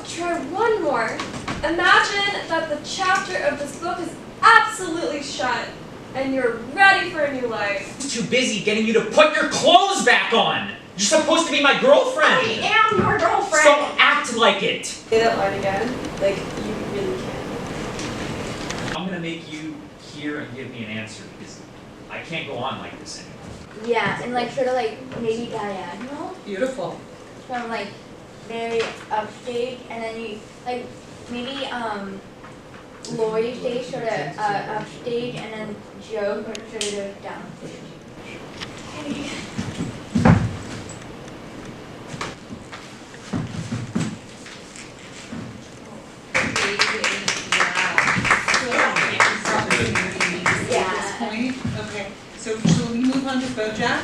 try one more. Imagine that the chapter of this book is absolutely shut, and you're ready for a new life. I'm too busy getting you to put your clothes back on! You're supposed to be my girlfriend! I am your girlfriend! So act like it! Say that line again. Like, you really can. I'm gonna make you hear and give me an answer because I can't go on like this anymore. Yeah, and like sort of like maybe diagonal Beautiful. from like very upstage, and then you like maybe Lori stays sort of upstage, and then Joe sort of goes downstage. Okay, so shall we move on to Bojack?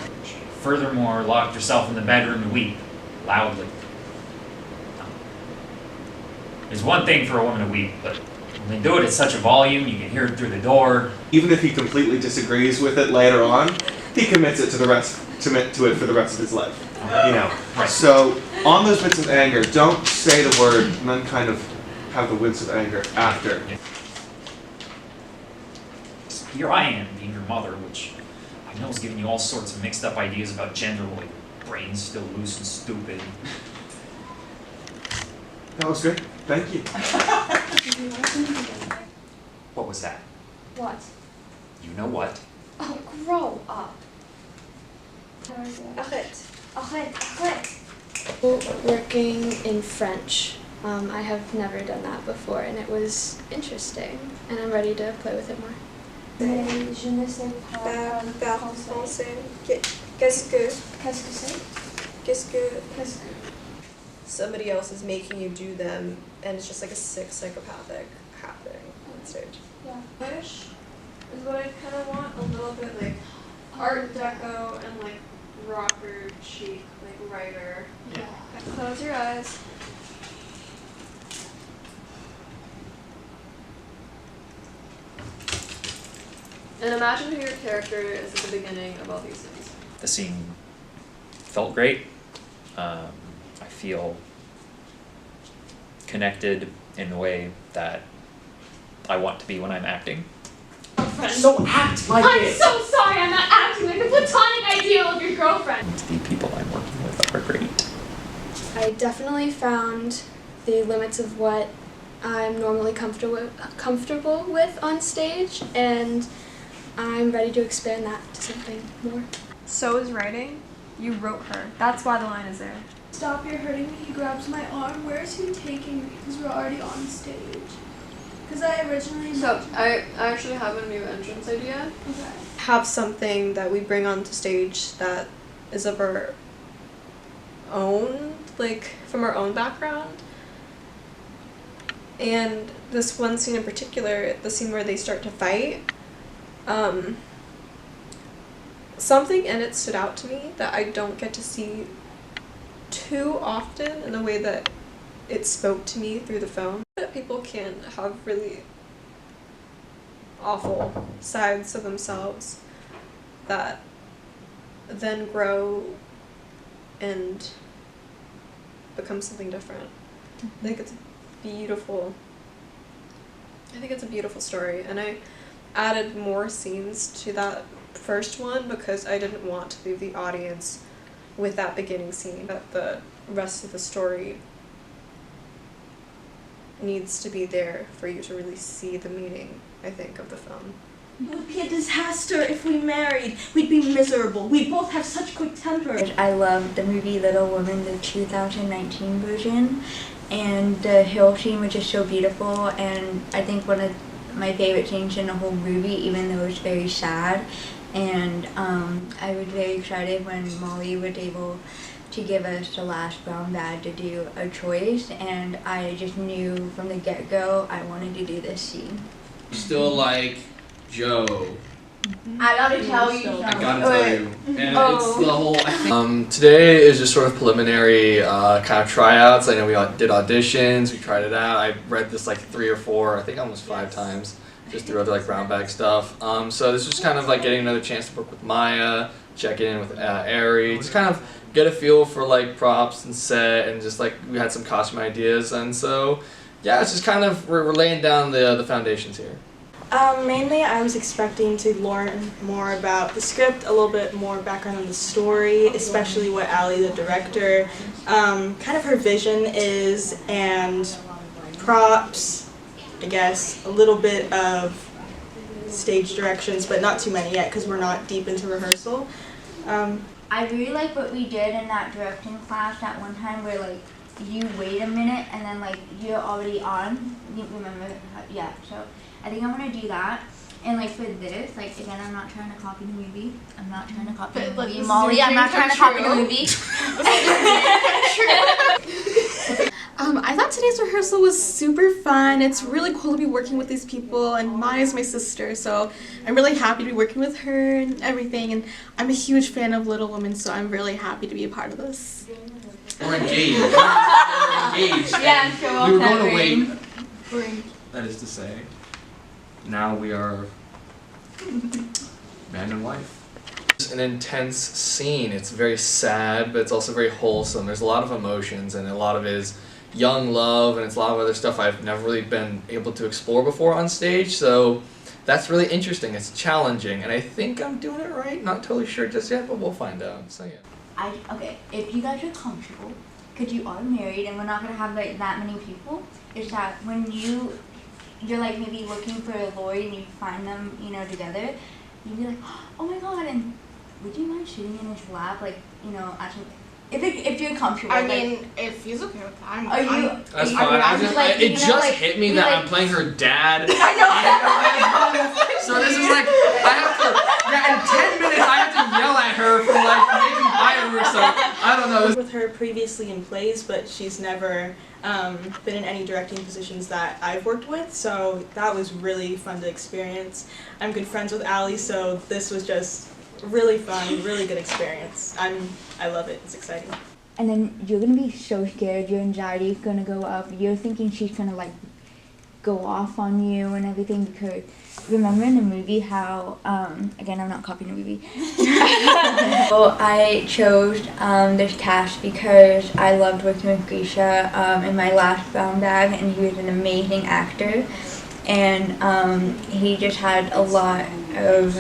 Furthermore, lock yourself in the bedroom and weep loudly. There's one thing for a woman to weep, but when they do it at such a volume, you can hear it through the door. Even if he completely disagrees with it later on, he commits it to it for the rest of his life. You know. Right. So on those bits of anger, don't say the word and then kind of have the wince of anger after. Here I am, being your mother, which I know is giving you all sorts of mixed up ideas about gender while your brain's still loose and stupid. That was great. Thank you. What was that? What? You know what? Oh, grow up. Working in French. I have never done that before, and it was interesting, and I'm ready to play with it more. Je ne sais pas Parle français. Qu'est-ce que somebody else is making you do them, and it's just like a sick psychopathic happening on stage. Yeah. Wish is what I kind of want. A little bit like Art Deco and like rocker chic, like writer. Yeah. Close your eyes. And imagine who your character is at the beginning of all these things. The scene felt great. I feel connected in the way that I want to be when I'm acting. So act like I'm it! so sorry, I'm not acting like the platonic ideal of your girlfriend. The people I'm working with are great. I definitely found the limits of what I'm normally comfortable with on stage, and I'm ready to expand that to something more. So is writing. You wrote her. That's why the line is there. Stop, you're hurting me. He grabs my arm. Where is he taking me? Because we're already on stage. Because I originally... So, I actually have a new entrance idea. Okay. Have something that we bring onto stage that is of our own, like from our own background. And this one scene in particular, the scene where they start to fight, something in it stood out to me that I don't get to see too often in the way that it spoke to me through the phone. That people can have really awful sides of themselves that then grow and become something different. I think it's beautiful. I think it's a beautiful story, and I added more scenes to that first one because I didn't want to leave the audience with that beginning scene. That the rest of the story needs to be there for you to really see the meaning, I think, of the film. It would be a disaster if we married. We'd be miserable. We'd both have such quick tempers. I loved the movie Little Women, the 2019 version, and the hill scene was just so beautiful, and I think one of my favorite scenes in the whole movie, even though it's very sad. And I was very excited when Molly was able to give us the last brown bag to do a choice, and I just knew from the get-go I wanted to do this scene. Still like Joe. I gotta tell you I something. gotta tell you. And it's the whole, I think today is just sort of preliminary kind of tryouts. I know we did auditions, we tried it out. I read this like 3 or 4, I think almost 5 times, just through other like brown bag stuff. So this was kind of like getting another chance to work with Maya, check in with Ari, just kind of get a feel for like props and set, and just like we had some costume ideas, and so yeah, it's just kind of we're laying down the foundations here. Mainly I was expecting to learn more about the script, a little bit more background on the story, especially what Ali, the director, kind of her vision is, and props, I guess, a little bit of stage directions, but not too many yet because we're not deep into rehearsal. I really like what we did in that directing class that one time where like you wait a minute and then like you're already on. You remember? Yeah. So I think I'm gonna do that. And like for this, like again, I'm not trying to copy the movie. I'm not trying to copy the movie. Molly, I'm not trying to copy the movie. I thought today's rehearsal was super fun. It's really cool to be working with these people, and Maya's my sister, so I'm really happy to be working with her and everything. And I'm a huge fan of Little Women, so I'm really happy to be a part of this. We're engaged. We're engaged. Yeah, show off We were that going to ring. wait. That is to say, now we are man and wife. It's an intense scene. It's very sad, but it's also very wholesome. There's a lot of emotions, and a lot of it is young love, and it's a lot of other stuff I've never really been able to explore before on stage, so that's really interesting. It's challenging, and I think I'm doing it right. Not totally sure just yet, but we'll find out. So yeah. Okay, if you guys are comfortable, because you are married and we're not gonna have like that many people, is that when you're like maybe looking for a Lori and you find them, you know, together, you'd be like, oh my god, and would you mind sitting in his lap, like, you know, actually, if you're comfortable. I like, mean, if he's okay with that, are you? That's are fine. you It just hit me that I'm playing her dad. I know. So this is like, I have to, in 10 minutes I have to yell at her for like making fireworks, so I don't know. With her previously in plays, but she's never been in any directing positions that I've worked with, so that was really fun to experience. I'm good friends with Ali, so this was just really fun, really good experience. I love it. It's exciting. And then you're gonna be so scared. Your anxiety is gonna go up. You're thinking she's gonna like go off on you and everything, because remember in the movie how again, I'm not copying the movie. Well, I chose this cast because I loved working with Grisha in my last Brown Bag, and he was an amazing actor, and he just had a lot of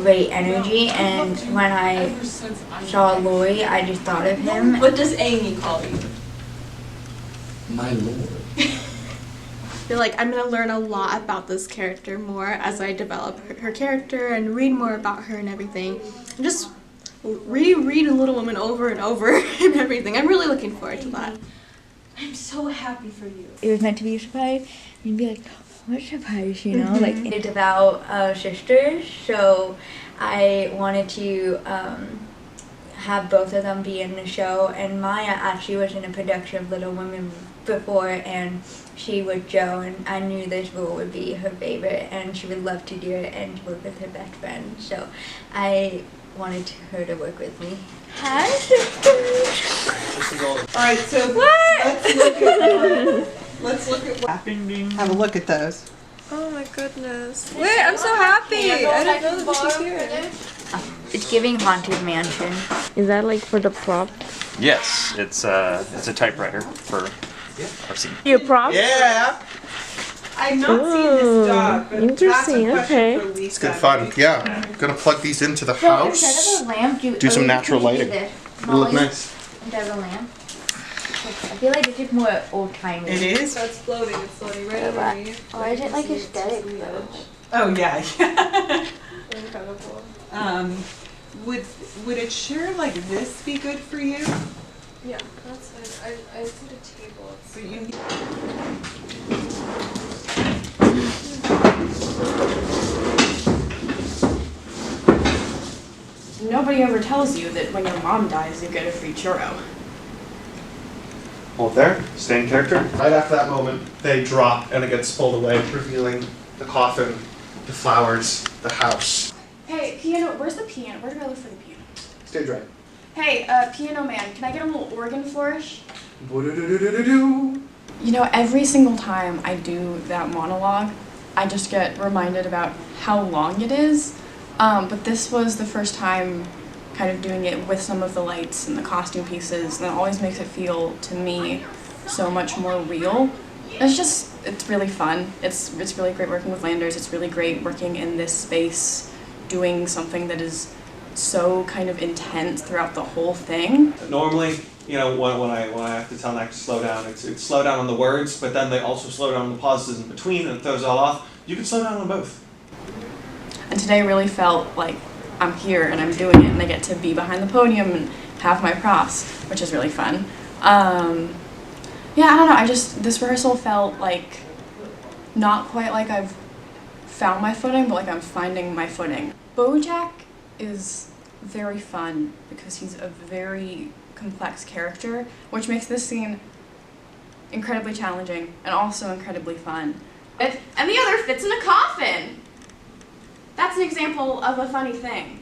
great energy, and when I saw Lori, I just thought of him. What does Amy call you? My lord. I feel like I'm going to learn a lot about this character more as I develop her character and read more about her and everything. And just reread a Little Woman over and over and everything. I'm really looking forward to that. I'm so happy for you. It was meant to be a surprise, and you'd be like, what surprise, you know? Like, it's about sisters, so I wanted to have both of them be in the show, and Maya actually was in a production of Little Women before, and she was Jo, and I knew this role would be her favorite, and she would love to do it and work with her best friend, so I wanted her to work with me. Hi, sisters! Alright, so let's look at what have a look at those. Oh my goodness. Wait, I'm so happy. I didn't know that this was here. It's giving Haunted Mansion. Is that like for the prop? Yes, it's a typewriter for our scene. Your prop? Yeah. I've not seen this dog, but interesting, that's a question okay. for Lisa. It's good fun. Yeah. Gonna plug these into the So house. instead of a lamp, Do some natural lighting. It'll look nice. Instead of a lamp. I feel like this is more old-timey. It is? So it's floating right over me. Or is it like aesthetic though? Oh yeah. Incredible. Would a chair like this be good for you? Yeah, that's fine. I just need a table. So you Nobody ever tells you that when your mom dies, you get a free churro. Hold there. Stay in character. Right after that moment, they drop and it gets pulled away, revealing the coffin, the flowers, the house. Hey, piano, where's the piano? Where do I look for the piano? Stage right. Hey, piano man, can I get a little organ flourish? Boo-doo-doo-doo-doo-doo. You know, every single time I do that monologue, I just get reminded about how long it is. But this was the first time kind of doing it with some of the lights and the costume pieces, and it always makes it feel, to me, so much more real. It's really fun. It's really great working with Landers. It's really great working in this space, doing something that is so kind of intense throughout the whole thing. Normally, you know, when I have to tell an actor to slow down, it's slow down on the words, but then they also slow down on the pauses in between, and it throws it all off. You can slow down on both. And today really felt like I'm here and I'm doing it, and I get to be behind the podium and have my props, which is really fun. Yeah, I don't know, this rehearsal felt like, not quite like I've found my footing, but like I'm finding my footing. Bojack is very fun because he's a very complex character, which makes this scene incredibly challenging and also incredibly fun. And the other fits in a coffin! That's an example of a funny thing.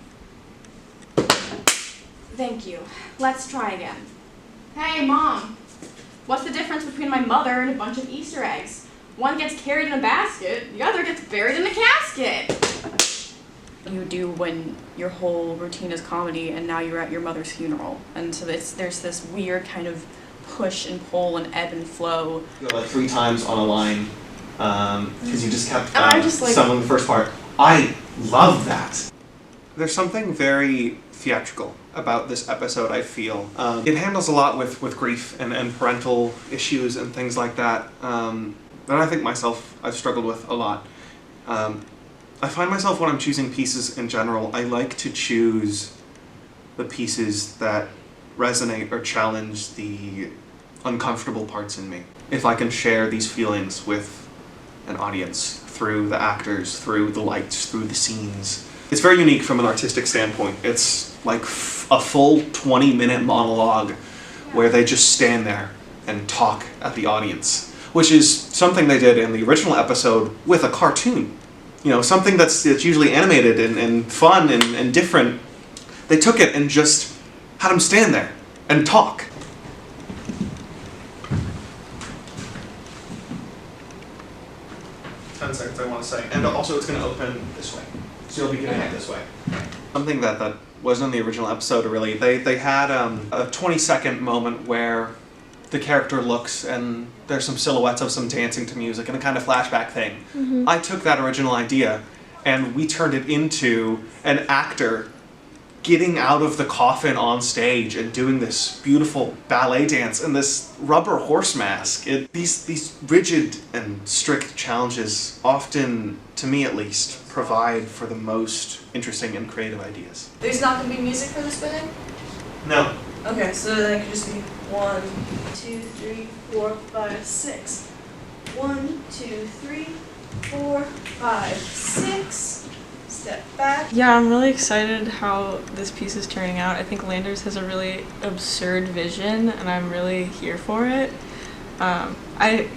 Thank you. Let's try again. Hey, Mom! What's the difference between my mother and a bunch of Easter eggs? One gets carried in a basket, the other gets buried in a casket! You do when your whole routine is comedy and now you're at your mother's funeral. And so there's this weird kind of push and pull and ebb and flow. You go like 3 times on a line, because you just kept like, stumbling the first part. I love that. There's something very theatrical about this episode, I feel. It handles a lot with grief and parental issues and things like that. And I think I've struggled with a lot. I find myself, when I'm choosing pieces in general, I like to choose the pieces that resonate or challenge the uncomfortable parts in me. If I can share these feelings with an audience through the actors, through the lights, through the scenes. It's very unique from an artistic standpoint. It's like a full 20-minute monologue where they just stand there and talk at the audience, which is something they did in the original episode with a cartoon. You know, something that's usually animated and fun and different. They took it and just had them stand there and talk. Seconds I want to say. And also it's going to open this way. So you'll be getting it this way. Something that wasn't in the original episode really. They had a 20-second moment where the character looks and there's some silhouettes of some dancing to music and a kind of flashback thing. Mm-hmm. I took that original idea and we turned it into an actor getting out of the coffin on stage and doing this beautiful ballet dance and this rubber horse mask. These rigid and strict challenges often, to me at least, provide for the most interesting and creative ideas. There's not going to be music for this fitting? No. Okay, so then it could just be 1, 2, 3, 4, 5, 6. 1, 2, 3, 4, 5, 6. Step back. Yeah, I'm really excited how this piece is turning out. I think Landers has a really absurd vision, and I'm really here for it. I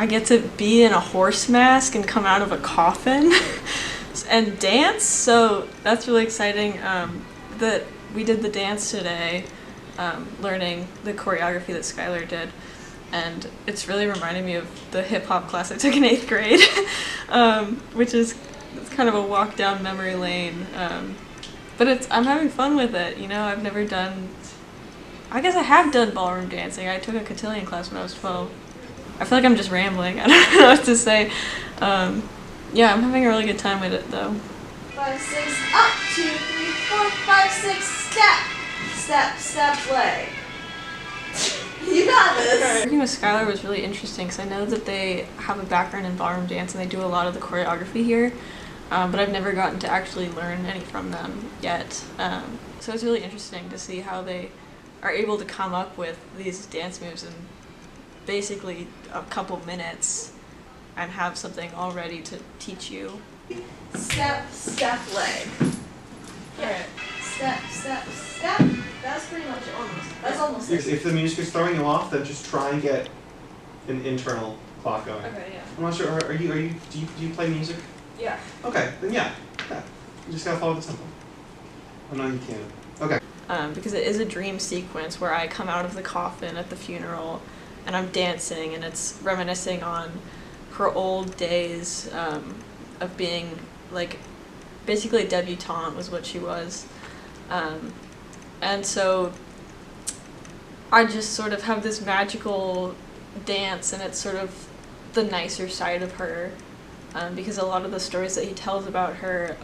get to be in a horse mask and come out of a coffin and dance, so that's really exciting. That we did the dance today, learning the choreography that Skylar did, and it's really reminding me of the hip-hop class I took in 8th grade, which is it's kind of a walk down memory lane, but I'm having fun with it. You know, I've never done, I guess I have done ballroom dancing. I took a cotillion class when I was 12. I feel like I'm just rambling. I don't know what to say. Yeah, I'm having a really good time with it though. 5, 6, up, 2, 3, 4, 5, 6, step, step, step, leg. You got this. Working with Skylar was really interesting because I know that they have a background in ballroom dance and they do a lot of the choreography here, but I've never gotten to actually learn any from them yet. So it's really interesting to see how they are able to come up with these dance moves in basically a couple minutes and have something all ready to teach you. Step, step, leg. Alright. Step, step, step. That's pretty much almost. That's almost it. If the music is throwing you off, then just try and get an internal clock going. Okay, yeah. I'm not sure. Do you play music? Yeah. Okay, then yeah. You just gotta follow the tempo. Oh no, you can't. Okay. Because it is a dream sequence where I come out of the coffin at the funeral and I'm dancing, and it's reminiscing on her old days of being like basically a debutante was what she was. And so I just sort of have this magical dance, and it's sort of the nicer side of her, because a lot of the stories that he tells about her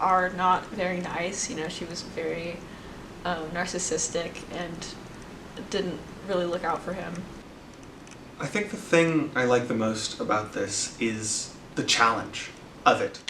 are not very nice. You know, she was very narcissistic and didn't really look out for him. I think the thing I like the most about this is the challenge of it.